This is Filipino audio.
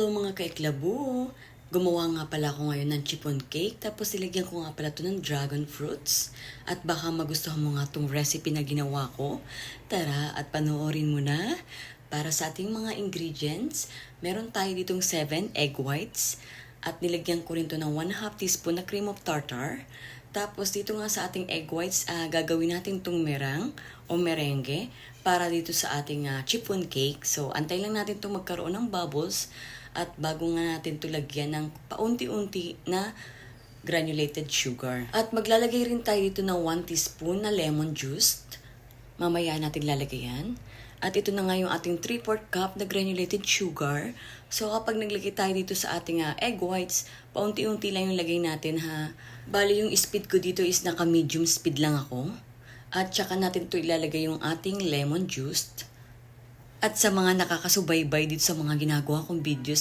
Hello mga kaiklabo! Gumawa nga pala ako ngayon ng chiffon cake, tapos nilagyan ko nga pala ito ng dragon fruits. At baka magustuhan mo nga itong recipe na ginawa ko. Tara at panoorin mo na. Para sa ating mga ingredients, meron tayo ditong 7 egg whites. At nilagyan ko rin ito ng 1/2 teaspoon na cream of tartar. Tapos dito nga sa ating egg whites, gagawin natin itong merang o merengue para dito sa ating chiffon cake. So, antay lang natin itong magkaroon ng bubbles at bago nga natin ito lagyan ng paunti-unti na granulated sugar. At maglalagay rin tayo dito ng 1 teaspoon na lemon juice. Mamaya natin lalagay yan. At ito na nga yung ating 3/4 cup na granulated sugar. So kapag naglagay tayo dito sa ating egg whites, paunti-unti lang yung lagay natin ha. Bali yung speed ko dito is naka-medium speed lang ako. At saka natin ito ilalagay yung ating lemon juice. At sa mga nakakasubaybay dito sa mga ginagawa kong videos,